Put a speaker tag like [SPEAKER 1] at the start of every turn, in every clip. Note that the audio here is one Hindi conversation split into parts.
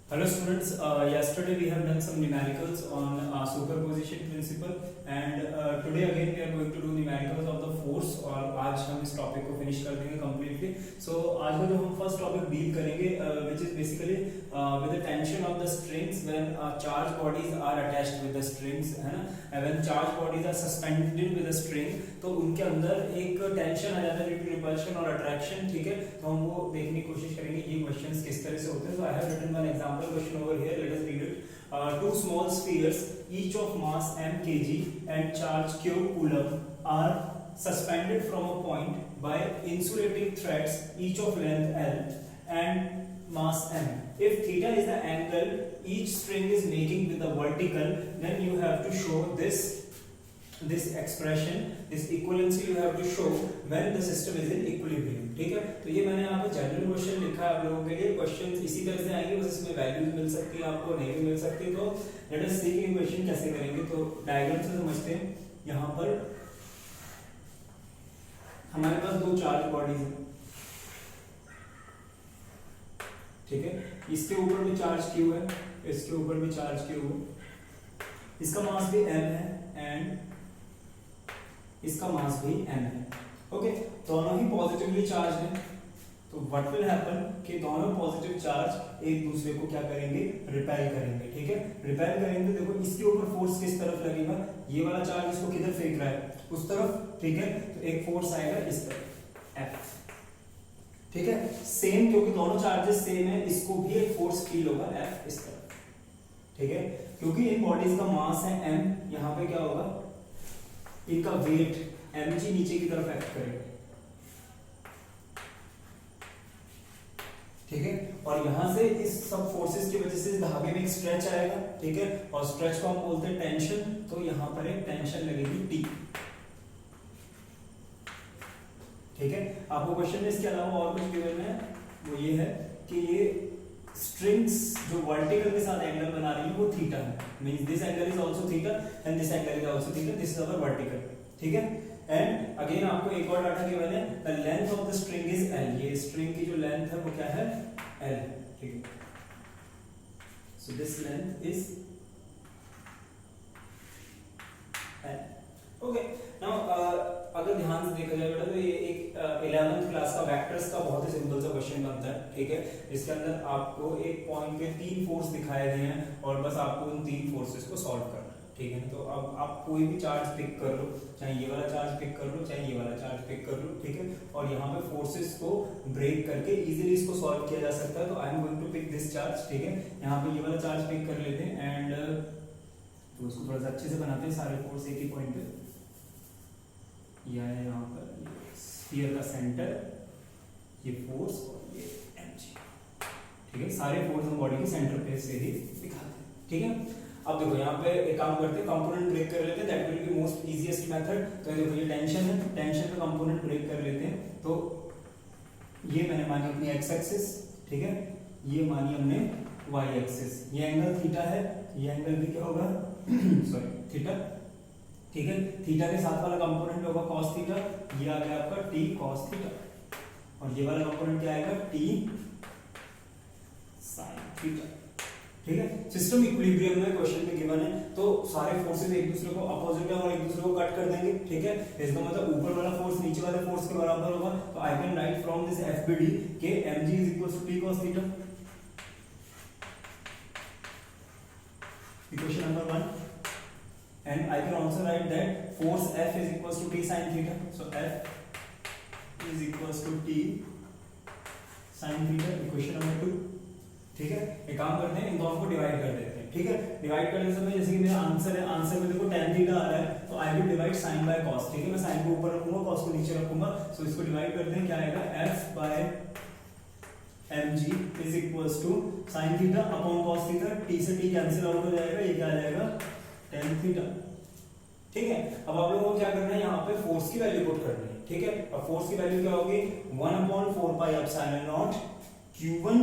[SPEAKER 1] Hello students, yesterday we have done some numericals on superposition principle and today again we are going to do numericals of the force और आज हम इस टॉपिक को फिनिश कर देंगे completely. So आज का जो हम फर्स्ट टॉपिक डील करेंगे which is basically with the tension of the strings when charged bodies are attached with the strings, है ना, and when charged bodies are suspended with a string तो उनके अंदर एक टेंशन आ जाता है ड्यू टू रिपल्शन और अट्रैक्शन. ठीक है, तो हम वो देखने की कोशिश करेंगे ये क्वेश्चंस किस तरह से होते हैं. So I have written one example question over here. Let us read it. Two small spheres, each of mass m kg and charge q coulomb, are suspended from a point by insulating threads, each of length l and mass m. If theta is the angle each string is making with the vertical, then you have to show this expression, this equivalency you have to show when the system is in equilibrium. ठीक है, तो ये मैंने यहाँ पे जनरल क्वेश्चन लिखा है आप लोगों के लिए. क्वेश्चन इसी तरह से आएंगे, बस इसमें वैल्यूज मिल सकती है आपको, नहीं भी मिल सकती. तो लेट अस सी कि क्वेश्चन कैसे करेंगे. तो डायग्राम से समझते हैं. यहाँ पर हमारे पास दो चार्ज बॉडीज है. ठीक है, इसके ऊपर भी चार्ज क्यू है, इसके ऊपर भी चार्ज क्यू है. इसका मास भी m है एंड इसका मास भी m है. ओके, दोनों ही पॉजिटिवली चार्ज हैं. तो व्हाट विल हैपन कि दोनों पॉजिटिव चार्ज एक दूसरे को क्या करेंगे, रिपेल करेंगे. ठीक है, रिपेल करेंगे. देखो इसके ऊपर फोर्स किस तरफ लगेगा, ये वाला चार्ज इसको किधर फेंक रहा है, उस तरफ. ठीक है, तो एक फोर्स आएगा इस तरफ F. ठीक है, सेम क्योंकि दोनों चार्जेस सेम है, इसको भी एक फोर्स फील होगा F इस तरफ. ठीक है, क्योंकि इन बॉडीज का मास है m, यहाँ पे क्या होगा, इनका वेट mg नीचे की तरफ एक्ट करेगा. ठीक है, और यहां से इस सब फोर्सेस की वजह से इस धागे में एक स्ट्रेच आएगा. ठीक है, और स्ट्रेच को हम बोलते हैं टेंशन. तो यहां पर एक टेंशन लगेगी T. ठीक है, आपको क्वेश्चन में इसके अलावा और कुछ गिवन है, वो ये है कि ये स्ट्रिंग्स जो वर्टिकल के साथ एंगल बना रही है वो थीटा है. Means this angle is also theta and this angle is also theta. This is our vertical. ठीक है, एंड अगेन आपको एक और डाटा गिवन है, the length of the string is l. ये स्ट्रिंग की जो लेंथ है वो क्या है, l. ठीक है, so this length is l. Okay, now अगर ध्यान से देखा जाए बेटा तो ये एक 11th क्लास का वेक्टर्स का बहुत ही सिंपल सा क्वेश्चन बनता है. ठीक है, इसके अंदर आपको एक पॉइंट पे तीन फोर्स दिखाए गए हैं और बस आपको उन तीन फोर्सेस को सॉल्व करना है. ठीक है, तो अब आप कोई भी चार्ज पिक कर लो, चाहे ये वाला चार्ज पिक कर लो, चाहे ये वाला चार्ज पिक कर लो. ठीक है, और यहाँ पे फोर्सेस को ब्रेक करके इजीली इसको सॉल्व किया जा सकता है. तो I am going to pick this charge. ठीक है, यहाँ पे ये वाला चार्ज पिक कर लेते हैं एंड तो उसको थोड़ा सा अच्छे से बनाते हैं. सारे फोर्स एक ही पॉइंट पे, यह है यहाँ पर स्फीयर का सेंटर, ये फोर्स और ये mg. ठीक है, सारे फोर्स हम बॉडी के सेंटर पे से ही दिखाते हैं. ठीक है, अब देखो यहाँ पे एक काम करते हैं, कंपोनेंट ब्रेक कर लेते हैं. That will be most easiest method. तो देखो ये टेंशन है, टेंशन का कंपोनेंट ब्रेक कर लेते हैं. तो ये मैंने मानी अपनी एक्स एक्सिस. ठीक है, ये मानी हमने वाई एक्सिस. ये एंगल थीटा है, ये एंगल भी क्या होगा सॉरी थीटा. ठीक है, थीटा के साथ वाला कंपोनेंट होगा cos थीटा. ये आ गया आपका t cos थीटा और ये वाला कंपोनेंट क्या आएगा t sin थीटा. ठीक है, सिस्टम इक्विलिब्रियम में क्वेश्चन में गिवन है, तो सारे फोर्सेस एक दूसरे को अपोजिट है और एक दूसरे को कट कर देंगे. ठीक है, इसका मतलब ऊपर वाला फोर्स नीचे वाले फोर्स के बराबर होगा. तो I can write from this FBD के mg is equals to t cos theta. Equation number 1. And I can also write that force F is equals to T sin theta. So F is equals to T sin theta. Equation number 2. ठीक है, एक काम करते हैं, इन दोनों को डिवाइड कर देते हैं. ठीक है, डिवाइड करने समय जैसे कि मेरा आंसर है, आंसर में देखो tan थीटा आ रहा है, तो I will divide sin by cos. ठीक है, मैं sin को ऊपर रखूंगा, cos को नीचे रखूंगा. सो इसको डिवाइड करते हैं, क्या आएगा, F bye mg is equals to sin theta upon cos theta. t से t कैंसिल आउट हो जाएगा, ये क्या आ जाएगा tan थीटा. ठीक है, अब आप लोगों को क्या करना है, यहाँ पे फोर्स की वैल्यू पुट करनी है. ठीक है, अब फोर्स की वैल्यू क्या होगी, 1/4 pi epsilon not q1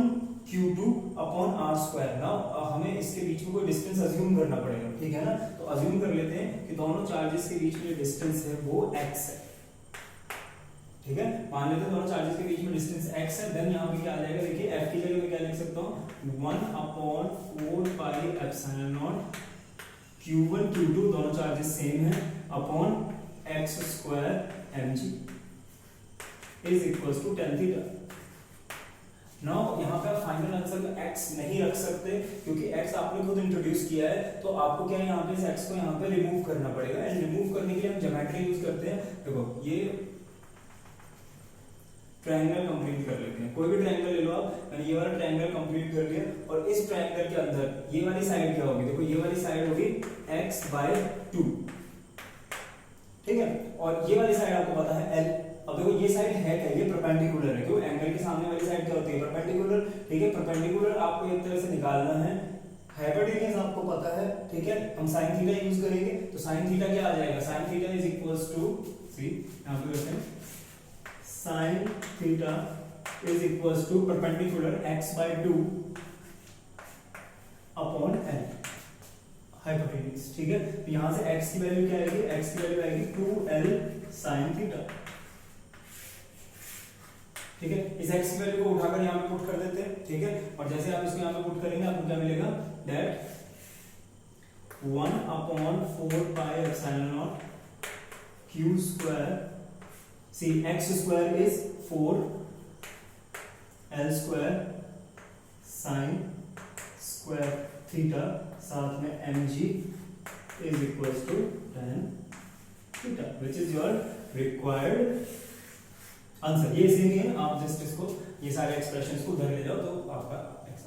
[SPEAKER 1] q2 upon r square. Now हमें इसके बीच में कोई डिस्टेंस अज्यूम करना पड़ेगा. ठीक है ना, तो अज्यूम कर लेते हैं कि दोनों चार्जेस के बीच में डिस्टेंस है वो x है. ठीक है, मान लेते हैं दोनों चार्जेस के बीच में डिस्टेंस x है, देन यहाँ पे क्या आ जाएगा, देखिए f की जगह मैं क्या लिख सकता हूँ 1/4 pi epsilon not q1 q2 दोनों चार्जेस सेम है upon x square mg is equals to tan theta. Now यहाँ पे आप फाइनल आंसर में x नहीं रख सकते क्योंकि x आपने खुद इंट्रोड्यूस किया है, तो आपको क्या है यहाँ पे इस x को यहाँ पे रिमूव करना पड़ेगा, एंड रिमूव करने के लिए हम ज्योमेट्री यूज करते हैं। देखो ये ट्रायंगल कंप्लीट कर लेते हैं, कोई भी ट्रायंगल ले लो आप, मैंने ये वाला ट्रायंगल कंप्लीट कर लिया, और इस ट्रायंगल के अंदर ये वाली साइड क्या होगी, देखो ये वाली साइड होगी x/2, ठीक है, और ये वाली साइड आपको पता है l। अब देखो ये साइड है क्या, ये परपेंडिकुलर है, क्यों, एंगल के सामने वाली साइड क्या होती है, परपेंडिकुलर, ठीक है, परपेंडिकुलर आपको एक तरह से निकालना है, हाइपोटेन्यूज आपको पता है, ठीक है, हम sin थीटा यूज करेंगे, तो sin थीटा क्या आ जाएगा, sin theta is equals to, see यहां पे करते हैं, sin theta is equals to perpendicular x/2 upon l hypotenuse, ठीक है, तो यहां से x की वैल्यू क्या आएगी, x की वैल्यू आएगी 2l sin थीटा, ठीक है, इस x की वैल्यू को उठाकर यहां पे पुट कर देते हैं, ठीक है, और जैसे आप इसको यहां पे पुट करेंगे आपको क्या मिलेगा, that 1/4 pi epsilon not q square, see x square is 4 l square sin square theta साथ में mg is equals to tan theta, which is your required answer. ये सेम ही है, आप जस्ट इसको ये सारे एक्सप्रेशंस को उधर ले जाओ तो आपका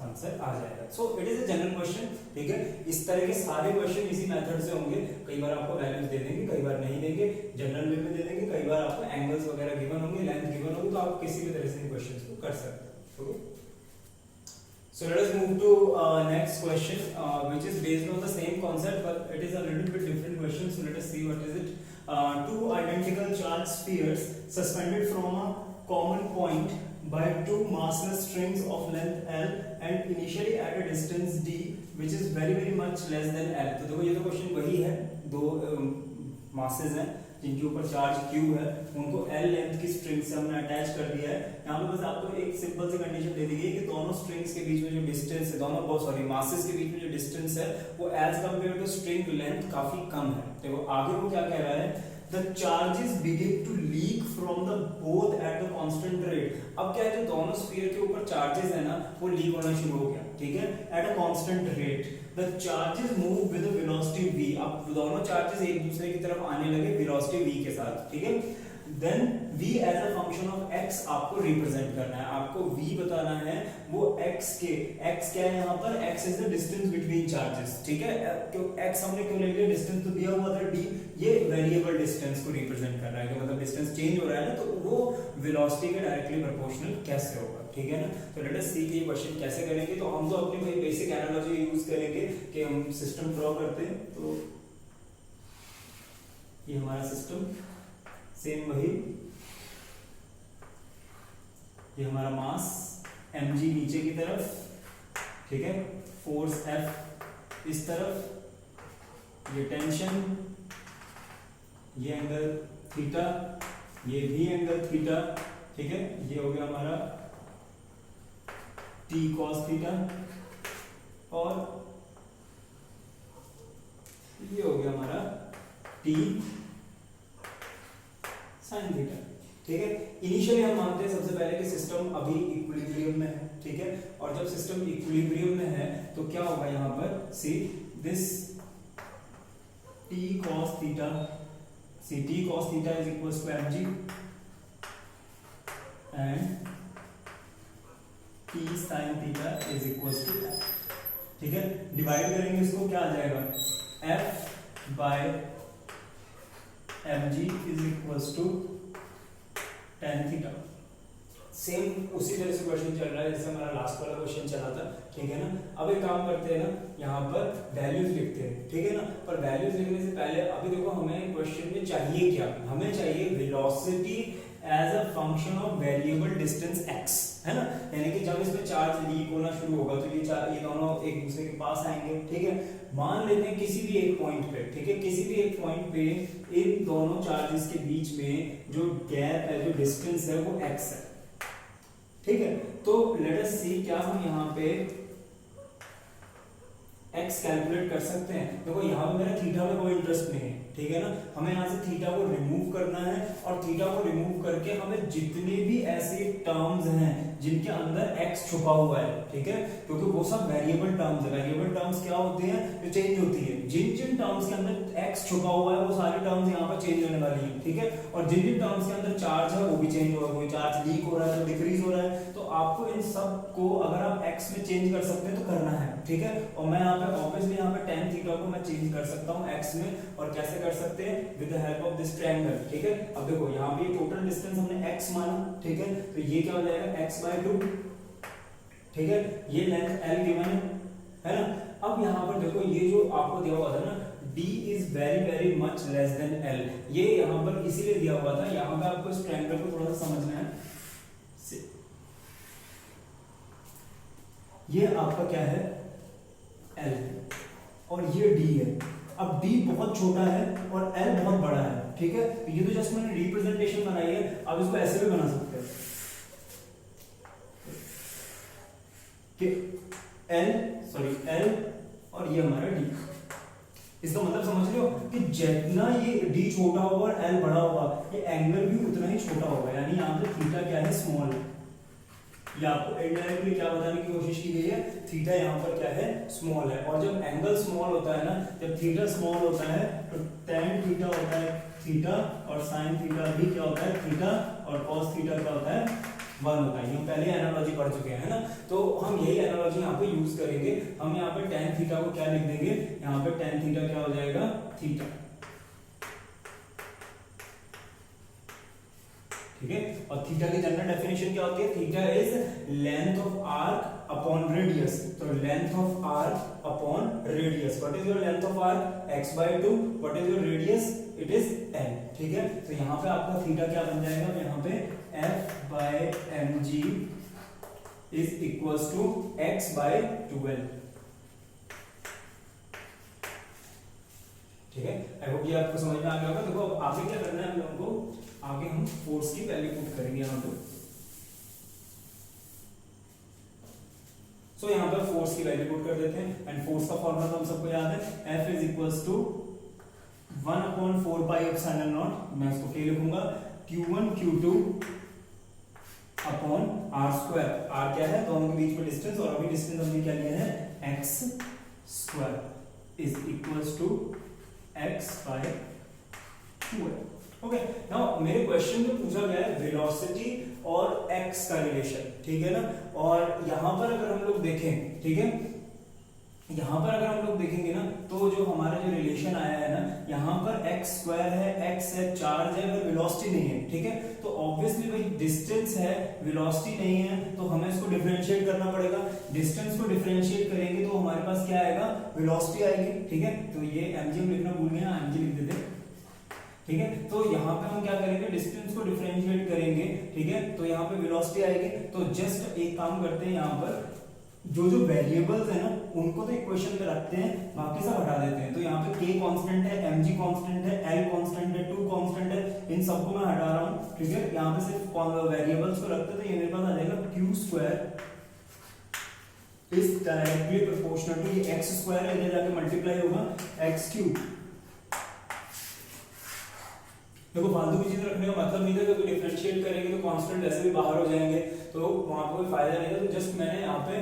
[SPEAKER 1] आंसर आ जाएगा। So it is a general question, ठीक है, इस तरह के सारे क्वेश्चन इसी मेथड से होंगे, कई बार आपको वैल्यूज दे देंगे, कई बार नहीं देंगे, जनरल वे में दे देंगे, कई बार आपको एंगल्स वगैरह गिवन होंगे, लेंथ गिवन होगी, तो आप किसी भी तरह से इन क्वेश्चंस को कर सकते हैं। Okay, so let us move to next question which is based on the same concept but it is a little bit different question, so let us see what is it. Two identical charged spheres suspended from a common point by two massless strings of length l and initially at a distance d which is very much less than l। तो देखो ये तो क्वेश्चन वही है, दो मासेस हैं जिनके ऊपर चार्ज q है, उनको l लेंथ की स्ट्रिंग से हमने अटैच कर दिया है। यहाँ पे बस आपको एक सिंपल सी कंडीशन दे दी गई है कि दोनों स्ट्रिंग्स के बीच में जो डिस्टेंस है, दोनों सॉरी मासेस के बीच में जो डिस्टेंस है वो as compare to string length काफी कम है। देखो आगे वो क्या कह रहा है, the charges begin to leak from the both at the constant rate। अब क्या है, जो दोनों स्फीयर के ऊपर चार्जेस है ना वो लीक होना शुरू हो गया, ठीक है, at a constant rate the charges move with a velocity v। अब दोनों चार्जेस एक दूसरे की तरफ आने लगे वेलोसिटी v के साथ, ठीक है, then v as a function of x आपको रिप्रेजेंट करना है, आपको v बताना है वो x के, x क्या है यहाँ पर, x is the distance between charges, ठीक है, क्यों x हमने क्यों ले लिया, डिस्टेंस तो दिया हुआ था d, ये वेरिएबल डिस्टेंस को रिप्रेजेंट कर रहा है, कि मतलब डिस्टेंस चेंज हो रहा है ना, तो वो वेलोसिटी के डायरेक्टली प्रोपोर्शनल कैसे होगा, ठीक है ना। तो लेट अस सी कि ये क्वेश्चन कैसे करेंगे। तो हम तो अपनी भाई बेसिक एनालॉजी यूज करेंगे कि हम सिस्टम ड्रॉ करते हैं, तो ये हमारा सिस्टम सेम वही, ये हमारा मास mg नीचे की तरफ, ठीक है, फोर्स F इस तरफ, ये टेंशन, ये एंगल थीटा, ये भी एंगल थीटा, ठीक है, ये हो गया हमारा t cos थीटा, और ये हो गया हमारा t sin थीटा, ठीक है। इनिशियली हम मानते हैं सबसे पहले कि सिस्टम अभी इक्विलिब्रियम में है, ठीक है, और जब सिस्टम इक्विलिब्रियम में है तो क्या होगा यहाँ पर, see this t cos theta, see t cos theta is equals to mg and t sin theta is equals to f, ठीक है, डिवाइड करेंगे इसको, क्या आ जाएगा, f bye mg is equals to tan theta. Same उसी तरह से क्वेश्चन चल रहा है जैसे हमारा लास्ट वाला क्वेश्चन चला था, ठीक है ना। अब एक काम करते हैं ना, यहाँ पर वैल्यूज लिखते हैं, ठीक है ना, पर वैल्यूज लिखने से पहले अभी देखो हमें क्वेश्चन में चाहिए क्या, हमें चाहिए velocity as a function of variable distance x, है ना। यानी कि जब इसमें चार्ज लीक होना शुरू होगा तो ये दोनों एक दूसरे के पास आएंगे, ठीक है। मान लेते हैं किसी भी एक पॉइंट पे, ठीक है, किसी भी एक पॉइंट पे इन दोनों चार्जेस के बीच में जो गैप है, जो डिस्टेंस है, वो x है, ठीक है। तो लेट अस सी, क्या हम यहाँ पे x कैलकुलेट कर सकते हैं। देखो यहाँ पे मेरा थीटा में कोई इंटरेस्ट नहीं है, ठीक है ना। हमें यहाँ से थीटा को रिमूव करना है और थीटा को रिमूव करके हमें जितने भी ऐसे टर्म्स हैं जिनके अंदर x छुपा हुआ है, ठीक है, क्योंकि वो सब वेरिएबल टर्म्स है। वेरिएबल टर्म्स क्या होती हैं, जो चेंज होती है। जिन जिन टर्म्स के अंदर x छुपा हुआ है वो सारी टर्म्स यहाँ पर चेंज होने वाली है, ठीक है। और जिन जिन टर्म्स के अंदर चार्ज है वो भी चेंज होगा। कोई चार्ज लीक हो रहा है तो डिक्रीज हो रहा है, तो आपको इन सब को अगर आप x में चेंज कर सकते हैं तो करना है, ठीक है। और मैं यहाँ पे ऑब्वियसली यहाँ पे tan थीटा को मैं चेंज कर सकता हूँ x में, और कैसे कर सकते हैं, with the help of this triangle, ठीक है। अब देखो यहाँ पे टोटल डिस्टेंस हमने x माना, ठीक है, तो ये क्या हो जाएगा x/2, ठीक है। ये लेंथ l गिवन है ना। अब यहाँ पर देखो ये जो आपको दिया हुआ था ना, d is very very much less than l, ये यहाँ पर इसीलिए दिया हुआ था। यहाँ पे आपको इस ट्रायंगल को थोड़ा सा समझना है। ये आपका क्या है, l, और ये d है। अब d बहुत छोटा है और l बहुत बड़ा है, ठीक है। तो ये तो जस्ट मैंने रिप्रेजेंटेशन बनाई है, अब इसको ऐसे भी बना सकते हैं कि l और ये हमारा d। इसका मतलब समझ लो कि जितना ये d छोटा होगा और l बड़ा होगा, ये एंगल भी उतना ही छोटा होगा। यानी यहाँ पे थीटा क्या है, स्मॉल। ये आपको इनडायरेक्टली क्या बताने की कोशिश की गई है, थीटा यहाँ पर क्या है, स्मॉल है। और जब एंगल स्मॉल होता है ना, जब थीटा स्मॉल होता है तो tan थीटा होता है थीटा, और sin थीटा भी क्या होता है, थीटा, और cos थीटा क्या होता है, 1 होता है। ये हम पहले एनालॉजी पढ़ चुके हैं ना, तो हम यही एनालॉजी यहाँ पे यूज करेंगे। हम यहाँ पे tan थीटा को क्या लिख देंगे, यहाँ पे tan थीटा क्या हो जाएगा, थीटा, ठीक है। और थीटा की जनरल डेफिनेशन क्या होती है, theta is length of arc upon radius. तो length of arc upon radius, what is your length of arc, x/2, what is your radius, it is l, ठीक है। तो यहाँ पे आपका थीटा क्या बन जाएगा, यहाँ पे f/mg is equals to x/12, ठीक है। आई होप ये आपको समझ में आ गया होगा। देखो अब आगे क्या करना है हम लोगों को, आगे हम फोर्स की वैल्यू पुट करेंगे यहाँ पे। सो यहाँ पर फोर्स की वैल्यू पुट कर देते हैं, एंड फोर्स का फॉर्मूला तो हम सबको याद है, F इज इक्वल्स टू 1/4πε0, मैं इसको क्या लिखूंगा, Q1 Q2 upon r²। r क्या है, दोनों के बीच में डिस्टेंस, और अभी डिस्टेंस हमने क्या लिया है, x² is equals to x/2। Okay, now मेरे क्वेश्चन में पूछा गया है वेलोसिटी और x का रिलेशन, ठीक है ना। और यहां पर अगर हम लोग देखें, ठीक है, यहां पर अगर हम लोग देखेंगे ना, तो जो हमारा जो रिलेशन आया है ना, यहां पर x² है, x है, चार्ज है, पर वेलोसिटी नहीं है, ठीक है। तो ऑब्वियसली भाई डिस्टेंस है, वेलोसिटी नहीं है, तो हमें इसको डिफरेंशिएट करना पड़ेगा। डिस्टेंस को डिफरेंशिएट करेंगे तो हमारे पास क्या आएगा, वेलोसिटी आएगी, ठीक है। तो ये mg लिखना भूल गए, mg लिख देते, ठीक है। तो यहाँ पे हम क्या करेंगे, डिस्टेंस को डिफरेंशिएट करेंगे, ठीक है। तो यहाँ पे वेलोसिटी आएगी। तो जस्ट एक काम करते हैं, यहाँ पर जो जो वेरिएबल्स है ना, उनको तो इक्वेशन में रखते हैं, बाकी सब हटा देते हैं। तो यहाँ पे k कांस्टेंट है, mg कांस्टेंट है, l कांस्टेंट है, 2 कांस्टेंट है, इन सबको मैं हटा रहा हूँ, ठीक है। यहाँ पे सिर्फ वेरिएबल्स को रखते हैं, तो ये मेरे पास आ जाएगा q² is directly proportional to ये x² है, इधर जाके मल्टीप्लाई होगा x3। देखो फालतू की चीज रखने का मतलब नहीं था, क्योंकि डिफरेंशिएट करेंगे तो कांस्टेंट वैसे भी बाहर हो जाएंगे, तो वहां पर कोई फायदा नहीं है। तो जस्ट मैंने यहाँ पे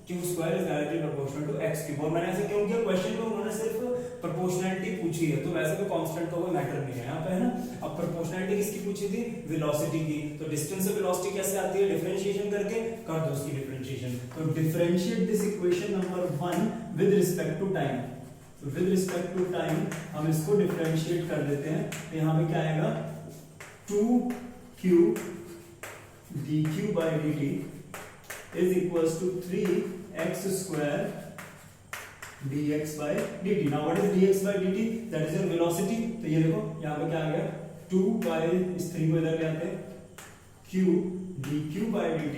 [SPEAKER 1] q² is directly proportional to x3। और मैंने ऐसे क्यों किया, क्वेश्चन में उन्होंने सिर्फ प्रोपोर्शनैलिटी पूछी है, तो वैसे भी कांस्टेंट का कोई मैटर नहीं है यहाँ पे, है ना। अब प्रोपोर्शनैलिटी किसकी पूछी थी, वेलोसिटी की। तो डिस्टेंस से वेलोसिटी कैसे आती है, डिफरेंशिएशन करके कर दो उसकी डिफरेंशिएशन। तो differentiate this equation number 1 with respect to time. तो विद रिस्पेक्ट टू टाइम हम इसको डिफरेंशिएट कर देते हैं। तो यहाँ पे क्या आएगा, 2q dq/dt is equals to 3x² dx/dt। Now what is dx/dt? That is your velocity। तो ये देखो यहाँ पे क्या आ गया, 2 बाई इस 3 को इधर ले आते हैं, q dq by dt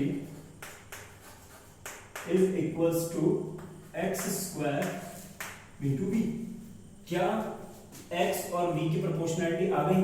[SPEAKER 1] is equals to x square into B. क्या x और v की प्रोपोर्शनैलिटी आ गई?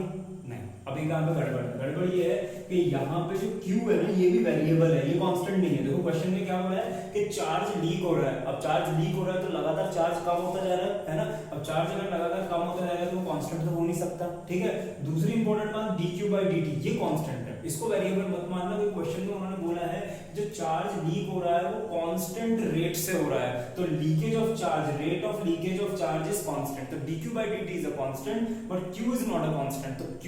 [SPEAKER 1] नहीं। अभी कहां पे गड़बड़ ये है कि यहाँ पे जो q है ना ये भी वेरिएबल है, ये कांस्टेंट नहीं है। देखो क्वेश्चन में क्या हो रहा है कि चार्ज लीक हो रहा है। अब चार्ज लीक हो रहा है तो लगातार चार्ज कम होता जा रहा है ना। अब चार्ज अगर लगातार कम होता जाएगा तो वो कांस्टेंट तो हो नहीं सकता, ठीक है। दूसरी इंपॉर्टेंट बात dq by dt, ये कांस्टेंट है, इसको वेरिएबल मत मानना। कि क्वेश्चन में उन्होंने बोला है जो चार्ज लीक हो रहा है वो कांस्टेंट रेट से हो रहा है, तो leakage of charge, rate of leakage of charge is constant. तो dq by dt is a constant but q is not a constant. तो q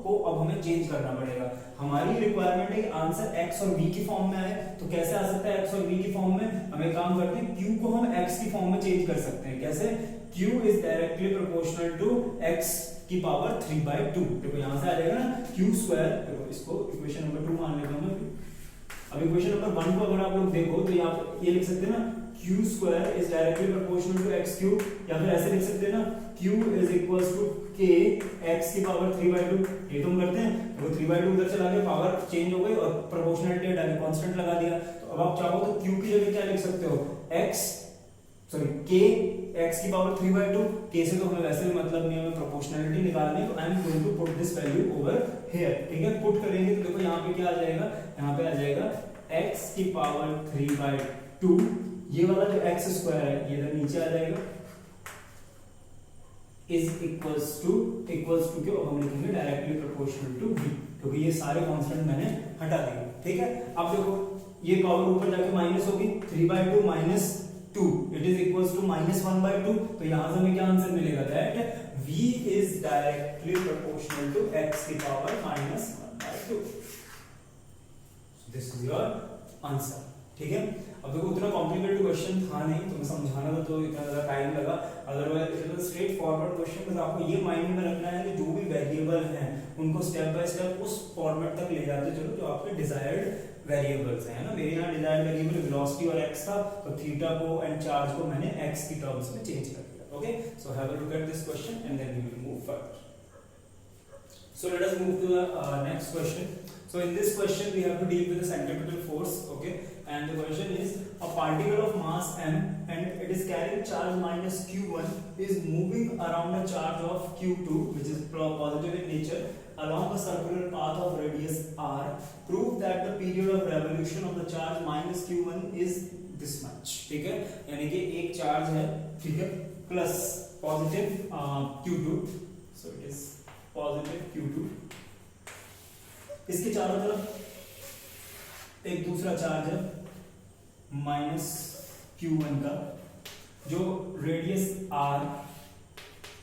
[SPEAKER 1] को अब हमें चेंज करना पड़ेगा। हमारी रिक्वायरमेंट है कि आंसर x और v की फॉर्म में आए। तो कैसे आ सकता है x और v की फॉर्म में? हम एक काम करते हैं, q को हम x की फॉर्म में चेंज कर सकते हैं। कैसे? q is directly proportional to x की पावर 3/2। देखो यहां से आ जाएगा ना q स्क्वायर। देखो इसको इक्वेशन नंबर 2 मान लेता हूं मैं। अब इक्वेशन नंबर 1 को अगर आप लोग देखो तो यहां पे ये लिख सकते हैं ना q square is directly proportional to x cube, या फिर ऐसे लिख सकते हैं ना q is equals to k x की पावर 3/2। ये तुम करते हैं, वो 3/2 उधर चला गया, पावर चेंज हो गई और प्रोपोर्शनलिटी डाले कांस्टेंट लगा दिया। तो अब आप चाहो तो q की जगह क्या लिख सकते हो, k x की पावर 3/2। k से तो हमें वैसे भी मतलब नहीं, हमें प्रोपोर्शनलिटी निकालनी है। तो I am going to put this value over here, ठीक है। पुट करेंगे तो देखो यहाँ पे क्या आ जाएगा, यहाँ पे आ जाएगा x की पावर 3/2। ये वाला जो x स्क्वायर है ये इधर नीचे आ जाएगा, इज इक्वल्स टू के अब हम लिखेंगे डायरेक्टली प्रोपोर्शनल टू v, क्योंकि ये सारे कांस्टेंट मैंने हटा दिए, ठीक है। अब देखो ये पावर ऊपर जाके माइनस होगी, 3/2 minus 2 it is equals to -1/2। तो यहां से हमें क्या आंसर मिलेगा, that v is directly proportional to x की power -1/2। This is your answer, ठीक है। अब देखो उतना कॉम्प्लिकेटेड क्वेश्चन था नहीं, तो मैं समझाना था तो इतना ज्यादा टाइम लगा। Otherwise it was straight forward question. बस आपको ये माइंड में रखना है कि जो भी वेरिएबल हैं उनको स्टेप बाय स्टेप उस फॉर्मेट तक ले जाते चलो जो आपके डिजायर्ड वेरिएबल्स हैं, ना। मेरे यहाँ डिजायर्ड वेरिएबल वेलोसिटी और x था, तो थीटा को एंड चार्ज को मैंने x की टर्म्स में चेंज कर दिया। Okay, so have a look at this question and then we will move further. So let us move to the next question. So in this question we have to deal with the centripetal force, okay, and the question is a particle of mass m and it is carrying charge minus q1 is moving around a charge of q2 which is positive in nature along a circular path of radius r. Prove that the period of revolution of the charge minus q1 is this much, ठीक है। यानी कि एक चार्ज है, ठीक है, plus positive q2, so it is positive q2, इसके चारों तरफ एक दूसरा चार्ज है माइनस q1 का, जो रेडियस r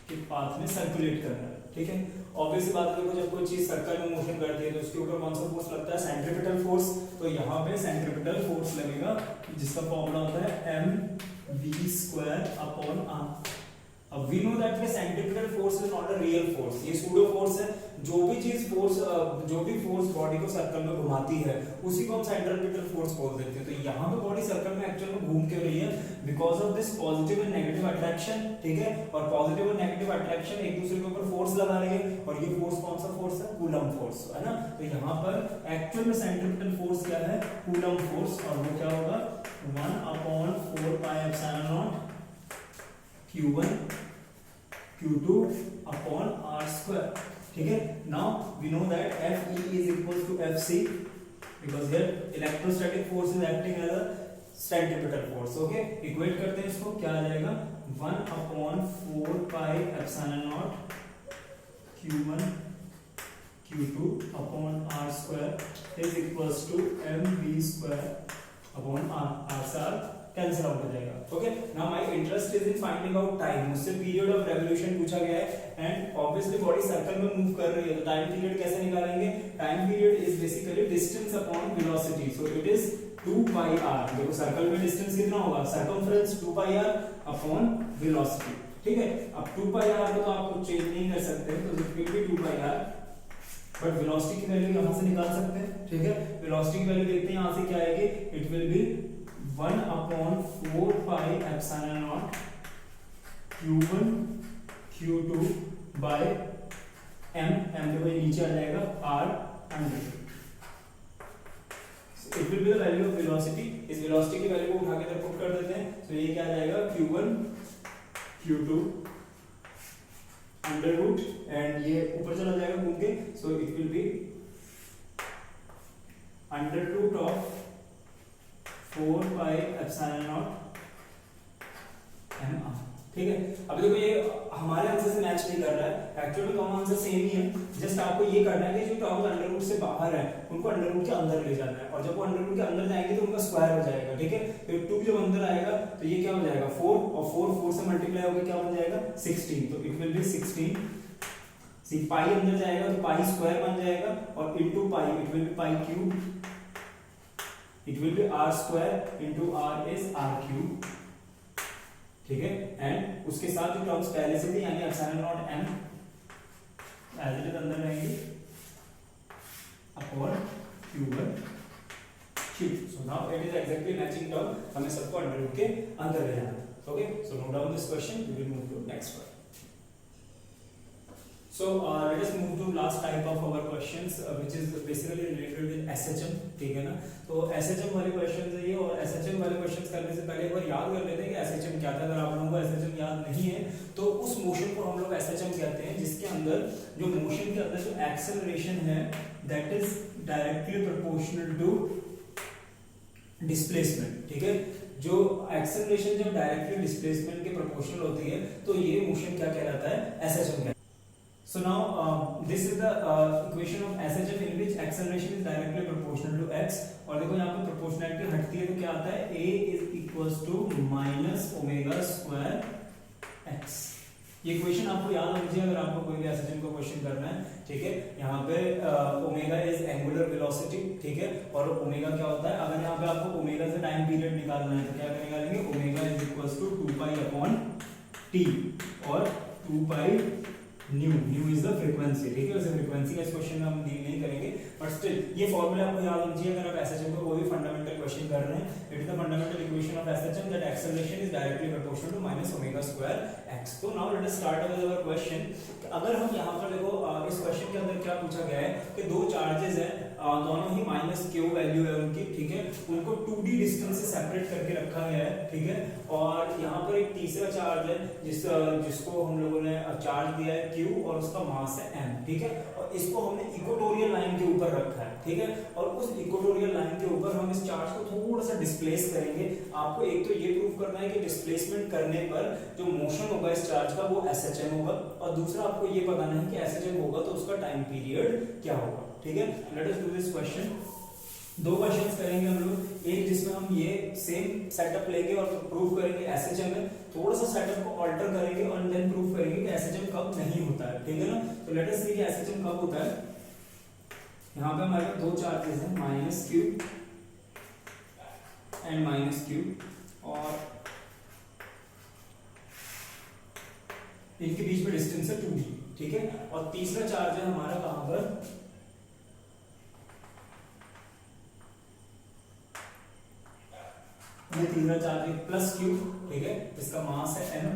[SPEAKER 1] के पाथ में सर्कुलेट कर रहा है, ठीक है। ऑब्वियसली बात है, जब कोई चीज सर्कल में मोशन करती है तो उसके ऊपर कौन सा फोर्स लगता है, सेंट्रीपिटल फोर्स। तो यहाँ पे सेंट्रीपिटल फोर्स लगेगा जिसका फॉर्मूला होता है mv²/r। अब we know that the centripetal force is not a real force, ये सूडो फोर्स है। जो भी फोर्स बॉडी को सर्कल में घुमाती है उसी को हम सेंट्रीपिटल फोर्स बोल देते हैं। तो यहाँ पे बॉडी सर्कल में एक्चुअल में घूम क्यों रही है, because of this positive and negative attraction, ठीक है। और पॉजिटिव और नेगेटिव अट्रैक्शन एक दूसरे के ऊपर फोर्स लगा रही है, और ये फोर्स कौन सा फोर्स है, कूलम फोर्स, है ना। तो यहाँ पर एक्चुअल में सेंट्रीपिटल फोर्स क्या है, कूलम फोर्स, और वो क्या होगा 1/4πε0 q1 q2 upon r², ठीक है। Now we know that Fe is equals to Fc because here electrostatic force is acting as a centripetal force, okay। Equate करते हैं इसको, क्या आ जाएगा 1/4πε0 q1 q2 upon r² is equals to mv² upon r। r से r कैंसिल आउट हो जाएगा, okay. Now my interest is in finding out time. मुझसे पीरियड ऑफ रेवोल्यूशन पूछा गया है एंड ऑब्वियसली बॉडी सर्कल में मूव कर रही है, तो टाइम पीरियड कैसे निकालेंगे, time period is basically distance upon velocity, so it is 2πr। देखो सर्कल में डिस्टेंस कितना होगा, सर्कमफ्रेंस 2πr अपॉन वेलोसिटी, ठीक है। अब 2πr को तो आप कुछ चेंज नहीं कर सकते, तो it will B 2πr, but velocity की वैल्यू यहां से निकाल सकते हैं, ठीक है। वेलोसिटी की वैल्यू देखते हैं, यहां से क्या आएगी, it will be 1/4πε0 q1 q2 by m, m देखो ये नीचे आ जाएगा r 100, it will be the value of velocity, इस वेलोसिटी की वैल्यू को उठा के इधर पुट कर देते हैं, तो ये क्या आ जाएगा q1 q2 under root and ये ऊपर चला जाएगा घूम के, so it will be under root of 4 pi epsilon not mr। ठीक है, अभी देखो ये हमारे आंसर से मैच नहीं कर रहा है, एक्चुअली दोनों आंसर सेम ही है, जस्ट आपको ये करना है कि जो टर्म्स अंडर रूट से बाहर है उनको अंडर रूट के अंदर ले जाना है, और जब वो अंडर रूट के अंदर जाएंगे तो उनका स्क्वायर हो जाएगा। ठीक है, तो 2 जब अंदर आएगा तो ये क्या हो जाएगा 4, और 4 से मल्टीप्लाई होकर क्या बन जाएगा 16, तो इट विल बी 16। सी पाई अंदर जाएगा तो पाई स्क्वायर बन जाएगा, और into pi it will B pi cube, it will B r square into r is r cube. ठीक है, एंड उसके साथ जो टर्म्स पहले से थी यानी epsilon not m as it is अंदर रहेंगे upon q1 q। So now it is exactly matching term, हमें सबको अंडर रूट के अंदर ले जाना है। Okay, so note down this question, we will move to next one. So let us move to last type of our questions which is basically related with SHM। ठीक है ना, तो SHM वाले क्वेश्चंस है ये, और SHM वाले क्वेश्चंस करने से पहले एक बार याद कर लेते हैं कि SHM क्या था। अगर आप लोगों को SHM याद नहीं है तो उस मोशन को हम लोग SHM कहते हैं जिसके अंदर जो मोशन के अंदर जो एक्सेलरेशन है that is directly proportional to displacement. ठीक है, जो एक्सेलरेशन जब डायरेक्टली डिस्प्लेसमेंट के प्रोपोर्शनल होती है तो ये मोशन क्या कहलाता है SHM कहलाता है। So now this is the equation of SHM in which acceleration is directly proportional to x, और देखो यहाँ पे प्रोपोर्शनैलिटी हटती है तो क्या आता है a is equals to minus omega square x। ये इक्वेशन आपको याद होनी चाहिए अगर आपको कोई भी SHM का क्वेश्चन करना है। ठीक है, यहाँ पे ओमेगा इज एंगुलर वेलोसिटी। ठीक है, और ओमेगा क्या होता है, अगर यहाँ पे आपको ओमेगा से टाइम पीरियड निकालना है तो क्या निकालेंगे, omega is equals to 2 pi upon t, और 2 pi nu is the frequency. ठीक है, वैसे फ्रीक्वेंसी का इस क्वेश्चन में हम डील नहीं करेंगे, बट स्टिल ये फॉर्मूला आपको याद होना चाहिए अगर आप SHM का कोई भी फंडामेंटल क्वेश्चन कर रहे हैं। It is the fundamental equation of SHM that acceleration is directly proportional to minus omega square x। तो now let us start with our question. अगर हम यहाँ पर देखो इस क्वेश्चन के अंदर क्या पूछा गया है कि दो चार्जेस है, दोनों ही माइनस q वैल्यू है उनकी। ठीक है, उनको 2d डिस्टेंस से सेपरेट करके रखा गया है। ठीक है, और यहाँ पर एक तीसरा चार्ज है जिसको हम लोगों ने चार्ज दिया है q और उसका मास है m। ठीक है, और इसको हमने इक्वेटोरियल लाइन के ऊपर रखा है। ठीक है, और उस इक्वेटोरियल लाइन के ऊपर हम इस चार्ज को थोड़ा सा डिस्प्लेस करेंगे। आपको एक तो ये प्रूव करना है कि डिस्प्लेसमेंट करने पर जो मोशन होगा इस चार्ज का वो SHM होगा, और दूसरा आपको ये बताना है कि SHM होगा तो उसका टाइम पीरियड क्या होगा। ठीक है, let us do this question. दो क्वेश्चंस करेंगे हम लोग, एक जिसमें हम ये सेम सेटअप लेंगे और प्रूव करेंगे SHM में, थोड़ा सा सेटअप को ऑल्टर करेंगे और देन प्रूव करेंगे कि SHM कब नहीं होता है। ठीक है ना, तो लेट अस सी कि SHM कब होता है। यहाँ पे हमारे पास दो चार्जेस हैं minus q and minus q, और इनके बीच में डिस्टेंस है 2d। ठीक है, और तीसरा चार्ज है हमारा कहां पर, ये तीसरा चार्ज है प्लस q। ठीक है, इसका मास है m।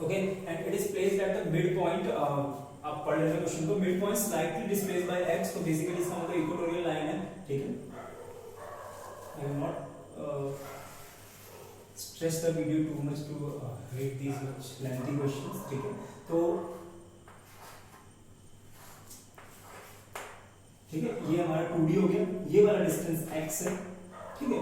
[SPEAKER 1] Okay, and it is placed at the mid point. आप पढ़ लेते हैं क्वेश्चन को, mid point slightly displaced by x, तो बेसिकली इसका मतलब इक्वेटोरियल लाइन है। ठीक है, I will not stress the video too much to read these much lengthy questions। ठीक है, तो ठीक है, ये हमारा 2d हो गया, ये वाला डिस्टेंस x है। ठीक है,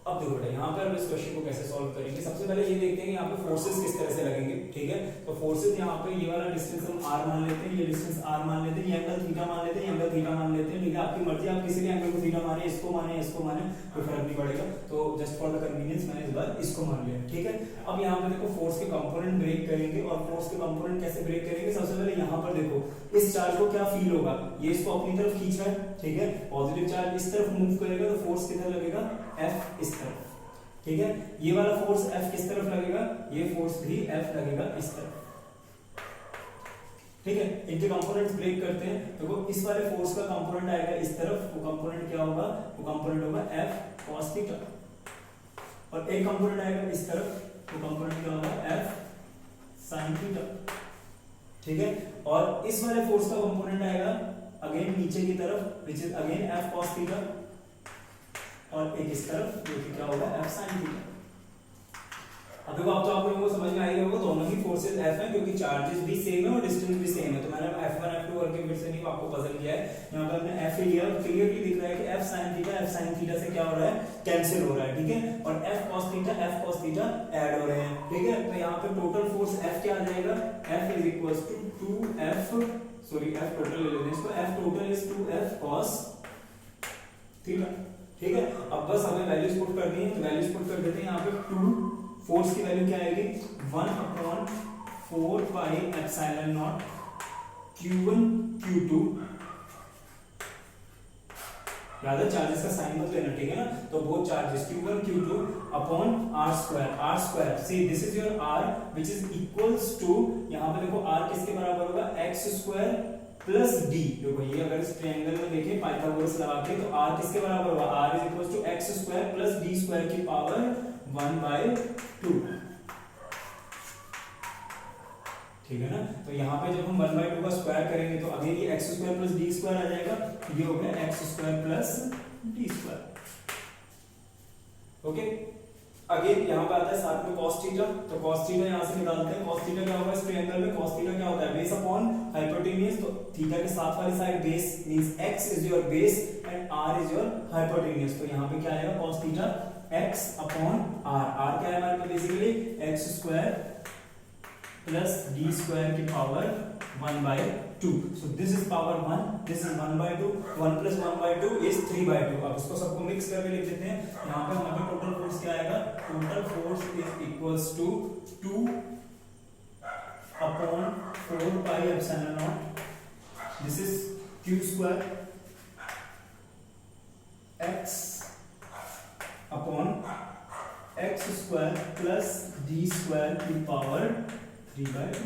[SPEAKER 1] अब देखो बेटा यहाँ पे हम इस क्वेश्चन को कैसे सॉल्व करेंगे। सबसे पहले ये देखते हैं कि यहाँ पे फोर्सेस किस तरह से लगेंगे। ठीक है, तो फोर्सेस यहाँ पे ये वाला डिस्टेंस हम r मान लेते हैं, ये डिस्टेंस r मान लेते हैं, ये एंगल थीटा मान लेते हैं, ये एंगल थीटा मान लेते हैं। ठीक है, आपकी मर्जी, आप किसी भी एंगल को थीटा माने, इसको माने, इसको माने, कोई फर्क नहीं पड़ेगा। तो जस्ट फॉर द कन्वीनियंस मैंने इस बार इसको मान लिया। ठीक है, अब यहाँ पे देखो फोर्स के कंपोनेंट ब्रेक करेंगे, और फोर्स के कंपोनेंट कैसे ब्रेक करेंगे। सबसे पहले यहाँ पर देखो इस चार्ज को क्या फील होगा, ये इसको अपनी तरफ खींच रहा है। ठीक है, पॉजिटिव चार्ज इस तरफ मूव करेगा तो फोर्स किधर लगेगा, F इस तरफ। ठीक है, ये वाला फोर्स F किस तरफ लगेगा, ये फोर्स भी F लगेगा इस तरफ। ठीक है, इनके कंपोनेंट्स ब्रेक करते हैं। देखो इस वाले फोर्स का कंपोनेंट आएगा इस तरफ, वो कंपोनेंट क्या होगा, वो कंपोनेंट होगा F cos थीटा, और एक कंपोनेंट आएगा इस तरफ, वो कंपोनेंट क्या होगा, F sin थीटा। ठीक है, और इस वाले फोर्स का कंपोनेंट आएगा अगेन नीचे की तरफ which is again F cos theta, और एक इस तरफ जो कि क्या होगा एफ साइन थीटा। अब देखो अब तो आप लोगों को समझ में आ गया होगा दोनों ही फोर्सेस F हैं क्योंकि चार्जेस भी सेम है और डिस्टेंस भी सेम है। तो मैंने F1 F2 करके फिर से नहीं आपको पजल किया है, यहाँ पर हमने F लिया और क्लियरली दिख रहा है कि F sin थीटा से क्या हो रहा है, कैंसिल हो रहा है, ठीक है, और F cos थीटा ऐड हो रहे हैं, ठीक है। तो यहाँ पे टोटल फोर्स F क्या आ जाएगा, F is equals to 2F, sorry F total ले लेते हैं इसको, F total is 2F cos theta, ठीक है। अब बस हमें वैल्यूज पुट करनी है, तो वैल्यूज पुट कर देते हैं। यहाँ पे 2 फोर्स की वैल्यू क्या आएगी, 1/4 pi epsilon not Q1 Q2, याद है चार्जेस का साइन मत लेना, ठीक है ना। तो वो charges Q1 Q2 upon r square, see this is your r which is equals to, यहाँ पे देखो r किसके बराबर होगा, x स्क्वायर प्लस d। देखो ये अगर इस ट्रायंगल में देखें पाइथागोरस लगा के, तो r किसके बराबर होगा, r is equals to x square plus d square की पावर 1/2, ठीक है ना। तो यहाँ पे जब हम 1/2 का स्क्वायर करेंगे तो अगेन ये x square plus d square आ जाएगा, ये हो गया x square plus d square, okay. Again यहाँ पे आता है साथ में cos थीटा, तो cos थीटा यहाँ से निकालते हैं। cos थीटा क्या होगा इस ट्रायंगल में, cos थीटा क्या होता है, बेस अपॉन हाइपोटेन्यूज, तो थीटा के साथ वाली side base means x is your base and r is your hypotenuse. तो यहाँ पे क्या आएगा, cos theta x upon r क्या है हमारे पास basically x square plus d square की power 1/2, so this is power 1, this is 1/2, 1 plus 1/2 is 3/2। अब इसको सबको मिक्स करके लिख देते हैं। यहाँ पे हमारे टोटल फोर्स क्या आएगा, total force is equals to 2 upon 4 pi epsilon not, this is q square x upon x square plus d square की पावर 3/2,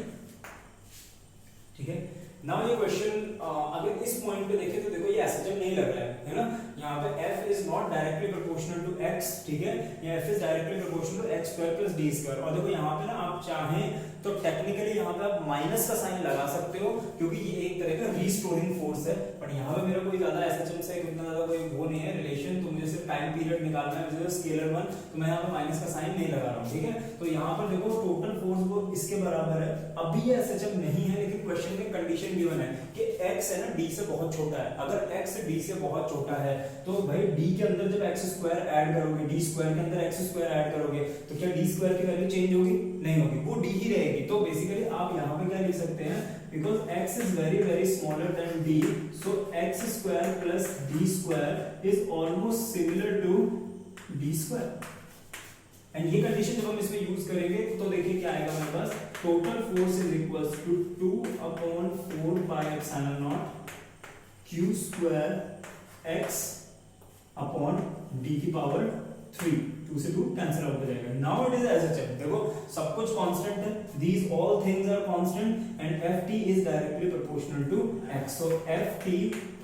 [SPEAKER 1] ठीक है। नाउ ये क्वेश्चन अगर इस पॉइंट पे देखें तो देखो ये एसएचएम नहीं लग रहा है ना। यहाँ पे f इज not directly proportional to x, ठीक है, ये f is directly proportional to x square plus d square. और देखो यहाँ पे ना आप चाहें तो टेक्निकली यहाँ पे आप माइनस का साइन लगा सकते हो क्योंकि ये एक तरह का रीस्टोरिंग फोर्स है, बट यहाँ पे मेरा कोई ज्यादा एसएचएम से इतना ज्यादा कोई वो नहीं है रिलेशन, तो मुझे सिर्फ टाइम पीरियड निकालना है, मुझे स्केलर 1, तो मैं यहाँ पे माइनस का साइन नहीं लगा रहा हूँ, ठीक है। तो यहाँ पर देखो टोटल फोर्स वो इसके बराबर है, अभी ये एसएचएम नहीं है लेकिन क्वेश्चन में कंडीशन गिवन है कि x है ना d से बहुत छोटा है। अगर x d से बहुत छोटा है तो भाई d के अंदर जब x स्क्वायर ऐड करोगे, d स्क्वायर के अंदर x स्क्वायर ऐड करोगे तो क्या d स्क्वायर की वैल्यू चेंज होगी, नहीं होगी, वो d ही रहेगी। तो बेसिकली आप यहाँ पे क्या लिख सकते हैं, because x is very smaller than d, so x square plus d square is almost similar to d square। And ये कंडीशन जब हम इसमें यूज करेंगे तो देखिए क्या आएगा हमारे पास, total force is equals to 2/4 pi epsilon not q square x upon d की पावर 3, 2 से 2 कैंसिल आउट हो जाएगा। नाउ इट इज एसएचएम, देखो सब कुछ कांस्टेंट है, these all things are constant and ft is directly proportional to x, so ft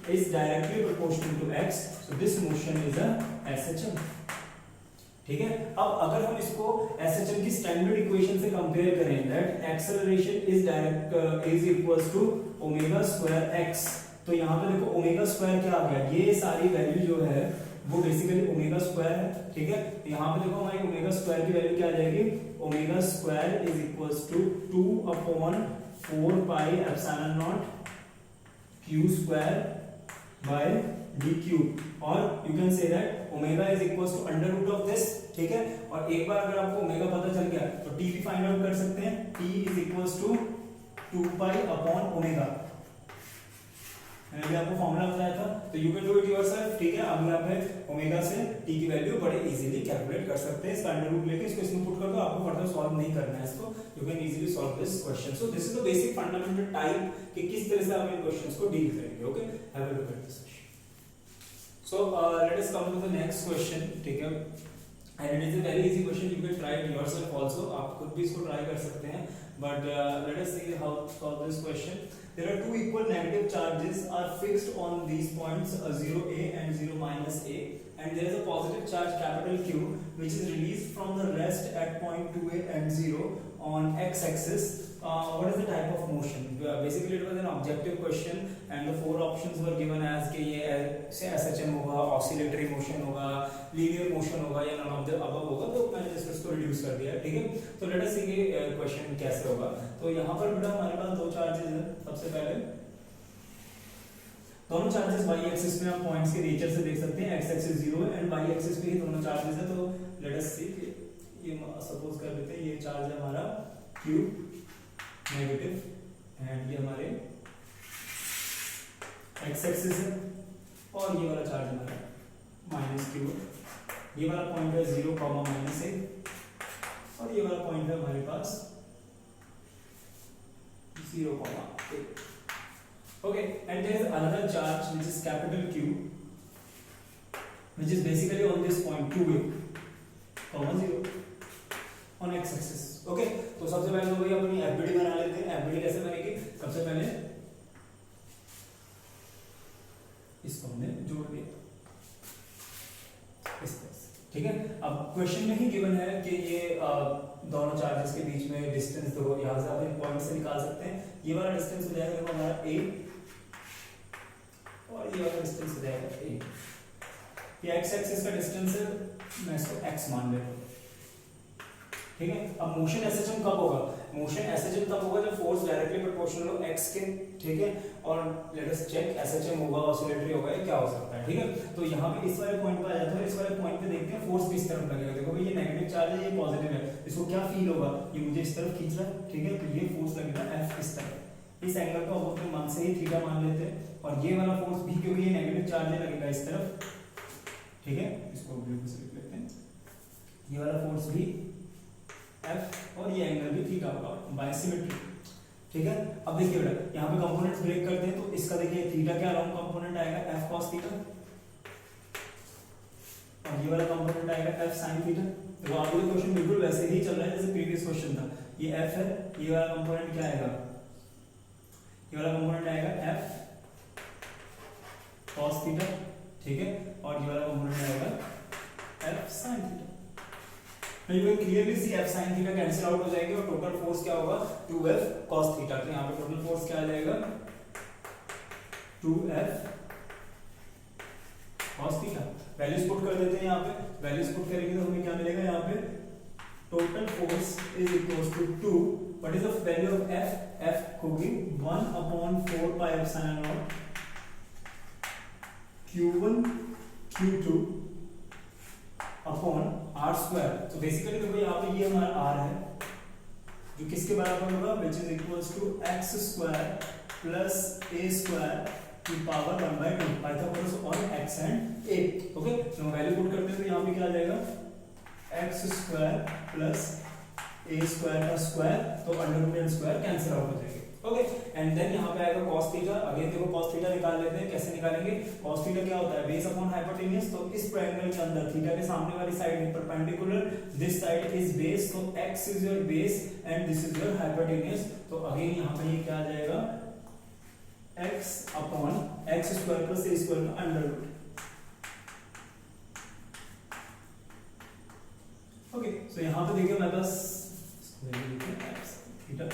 [SPEAKER 1] is directly proportional to x, so this motion is a SHM, ठीक है। अब अगर हम इसको SHM की स्टैंडर्ड इक्वेशन से कंपेयर करें, that acceleration is direct is equals to omega square x, तो यहाँ पे देखो ओमेगा स्क्वायर क्या आ गया, ये सारी वैल्यू जो है वो बेसिकली ओमेगा स्क्वायर है, ठीक है। यहाँ पे देखो हमारी ओमेगा स्क्वायर की वैल्यू क्या आ जाएगी, omega square is equals to 2/4 pi epsilon not q square by d cube, और you can say that omega is equals to under root of this, ठीक है। और एक बार अगर आपको ओमेगा पता चल गया तो t भी फाइंड आउट कर सकते हैं, t is equals to 2 pi upon omega, मैंने भी आपको फॉर्मूला बताया था, तो you can do it yourself, ठीक है। अब यहाँ पे ओमेगा से t की वैल्यू बड़े इजीली कैलकुलेट कर सकते हैं, इसका अंडर रूट लेके इसको इसमें पुट कर दो, आपको फर्दर सॉल्व नहीं करना है इसको, you can easily solve this question. So this is the basic fundamental type कि किस तरह से आप इन क्वेश्चंस को डील करेंगे, okay. Have a look at this. So let us come to the next question, ठीक है, and it is a very easy question, you can try it yourself also, आप खुद भी इसको ट्राई कर सकते हैं, but let us see how to solve this question. There are two equal negative charges are fixed on these points 0 a and 0 minus a. and there is a positive charge capital Q which is released from the rest at point 2 and 0 on x-axis. What is the type of motion? Basically it was an objective question and the 4 options were given as कि ये से SHM होगा, oscillatory motion होगा, linear motion होगा या none of the above होगा. तो मैंने जस्ट उसको reduce कर दिया, ठीक है. तो let us see कि question कैसे होगा. तो यहाँ पर बेटा हमारे पास 2 charges हैं. सबसे पहले दोनों चार्जेस y एक्सिस में आप पॉइंट्स के नेचर से देख सकते हैं. x एक्सिस 0 है एंड y एक्सिस पे ही दोनों चार्जेस है. तो लेट अस सी कि ये सपोज कर लेते हैं ये चार्ज है हमारा q नेगेटिव एंड ये हमारे x एक्सिस है और ये वाला चार्ज हमारा माइनस q. ये वाला पॉइंट है 0, -1 और ये वाला पॉइंट है हमारे पास 0, 1. Okay, and there is another charge which is capital Q, which is basically on this point 2a, 0 on x-axis. Okay, तो सबसे पहले तो भाई अपनी FBD बना लेते हैं. FBD कैसे बनेगी? सबसे पहले इसको हमने जोड़ दिया इस तरह से, ठीक है. अब क्वेश्चन में ही गिवन है कि ये दोनों चार्जेस के बीच में डिस्टेंस दो. यहाँ से आप इन पॉइंट से निकाल सकते हैं. ये वाला डिस्टेंस हो जाएगा हमारा a और ये वाला डिस्टेंस हो जाएगा a. ये x एक्सिस का डिस्टेंस है, मैं इसको x मान लेता हूँ, ठीक है. अब मोशन SHM कब होगा? मोशन SHM तब होगा जब फोर्स डायरेक्टली प्रोपोर्शनल हो x के, ठीक है. और लेट अस चेक SHM होगा, ऑसिलेटरी होगा, ये क्या हो सकता है, ठीक है. तो यहाँ पे इस वाले पॉइंट पे आ जाते हैं. इस वाले पॉइंट पे देखते हैं फोर्स किस तरफ लगेगा. देखो भाई ये नेगेटिव चार्ज है, ये पॉजिटिव है. इसको क्या फील होगा? ये मुझे इस तरफ खींच रहा है, ठीक है. तो ये फोर्स लगेगा F इस तरफ. इस एंगल को हम अपने मन से ही थीटा मान लेते हैं. और ये वाला फोर्स भी क्योंकि ये नेगेटिव चार्ज है लगेगा इस तरफ, ठीक है. इसको ब्लू से लिख लेते हैं. ये वाला फोर्स भी F और ये एंगल भी थीटा होगा बाय सिमेट्री, ठीक है. अब देखिए बेटा यहाँ पे कंपोनेंट्स ब्रेक करते हैं. तो इसका देखिए थीटा के अलोंग कंपोनेंट आएगा F cos थीटा और ये वाला कंपोनेंट आएगा F sin थीटा. तो आपको ये क्वेश्चन बिल्कुल वैसे ही चल रहा है जैसे प्रीवियस क्वेश्चन था. ये F है, ये वाला कंपोनेंट क्या आएगा? ये वाला कंपोनेंट आएगा F cos थीटा, ठीक है. और ये वाला कंपोनेंट आएगा F sin theta. Now you can clearly see F sin theta cancel out हो जाएगी और टोटल फोर्स क्या होगा? 2F cos theta. तो यहाँ पे टोटल फोर्स क्या आ जाएगा? 2F cos theta. Values put कर देते हैं यहाँ पे. वैल्यूज पुट करेंगे तो हमें क्या मिलेगा? यहाँ पे total force is equals to 2. What is the value of F? F होगी 1/4 pi epsilon not Q1 Q2 upon r square. तो बेसिकली देखो यहाँ पे ये हमारा r है जो किसके बराबर होगा? Which is equals to x square plus a square की power 1/2 Pythagoras on x and a. Okay, तो वैल्यू पुट करते हैं तो यहाँ पे क्या आ जाएगा? x square plus a square का स्क्वायर, तो under root and square cancel out हो जाएंगे. ओके, एंड देन यहाँ पे आएगा cos थीटा. अगेन देखो cos थीटा निकाल लेते हैं. कैसे निकालेंगे? cos थीटा क्या होता है? Base upon hypotenuse. तो इस ट्रायंगल के अंदर थीटा के सामने वाली साइड है perpendicular, this side is base. तो x is your base and this is your hypotenuse. तो अगेन यहाँ पे ये क्या आ जाएगा? x upon x square plus a square का अंडर रूट. ओके, सो यहाँ पे देखिए हमारे पास थीटा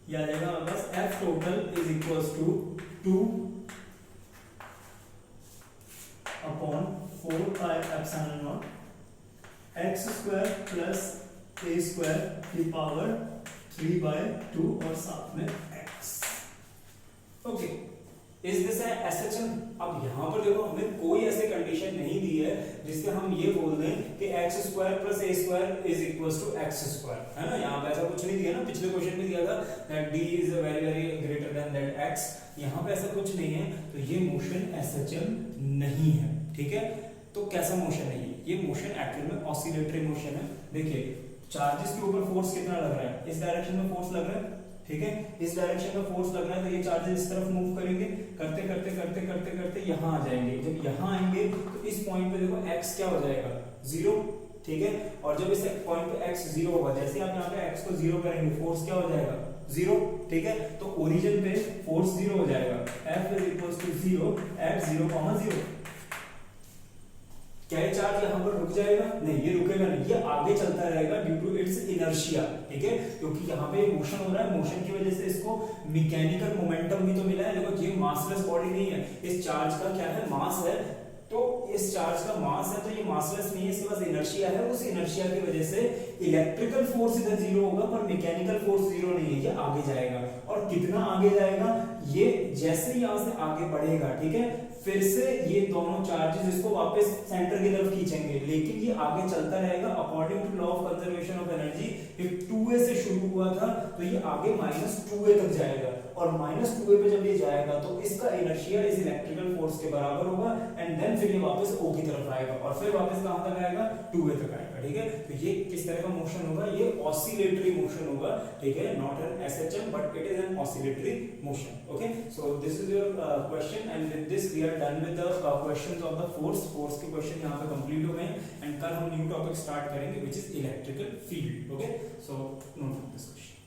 [SPEAKER 1] ये आ जाएगा हमारे पास F total is equals to 2 upon 4 pi epsilon not x square plus a square की पावर 3/2 और साथ में x. Okay, is this SHM? अब यहाँ पर देखो हमें कोई ऐसे कंडीशन नहीं दी है जिससे हम ये बोल दें कि x square plus a square is equals to x square, है ना. यहाँ पे ऐसा कुछ नहीं दिया ना. पिछले क्वेश्चन में दिया था that d is very very greater than that x. यहाँ पे ऐसा कुछ नहीं है. तो ये मोशन SHM नहीं है, ठीक है. तो कैसा मोशन है ये? ये मोशन एक्चुअल में ऑसिलेटरी मोशन है. देखिए चार्जेस के ऊपर फोर्स कितना लग रहा है? इस डायरेक्शन में फोर्स लग रहा है, ठीक है. इस डायरेक्शन में फोर्स लग रहा है तो ये चार्जेस इस तरफ मूव करेंगे. करते करते करते करते करते यहाँ आ जाएंगे. जब यहाँ आएंगे तो इस पॉइंट पे देखो x क्या हो जाएगा? 0, ठीक है. और जब इस पॉइंट पे x 0 होगा, जैसे आप यहाँ पे x को 0 करेंगे फोर्स क्या हो जाएगा? 0, ठीक है. तो ओरिजिन पे फोर्स 0 हो जाएगा. F is equals to 0 at 0, 0. क्या ये चार्ज यहाँ पर रुक जाएगा? नहीं, ये रुकेगा नहीं, ये आगे चलता रहेगा ड्यू टू इट्स इनर्शिया, ठीक है, क्योंकि यहाँ पे मोशन हो रहा है, मोशन की वजह से इसको मैकेनिकल मोमेंटम भी तो मिला है। देखो ये मासलेस बॉडी नहीं है, इस चार्ज का क्या है, मास है, तो इस चार्ज का मास है तो ये मासलेस नहीं है, इसके पास इनर्शिया है, उस इनर्शिया की वजह से इलेक्ट्रिकल फोर्स इधर जीरो होगा पर मैकेनिकल फोर्स जीरो नहीं है, ये आगे जाएगा। और कितना आगे जाएगा, ये जैसे ही यहां से आगे बढ़ेगा, ठीक है, फिर से ये दोनों चार्जेस इसको वापस सेंटर की तरफ खींचेंगे, लेकिन ये आगे चलता रहेगा according to law of conservation of energy. If 2a से शुरू हुआ था तो ये आगे -2a तक जाएगा, और -2a पे जब ये जाएगा तो इसका इनर्शिया इस इलेक्ट्रिकल फोर्स के बराबर होगा, एंड देन फिर ये वापस o की तरफ आएगा, और फिर वापस कहां तक आएगा, 2a तक आएगा, ठीक है। तो ये किस तरह का मोशन होगा, ये ऑसिलेटरी मोशन होगा, ठीक है, not an SHM but it is an oscillatory motion. Okay, so this is your question, and with this we are done with the questions of the force के क्वेश्चन यहाँ पे कंप्लीट हो गए, एंड कल हम न्यू टॉपिक स्टार्ट करेंगे which is electrical field. Okay, so note this question.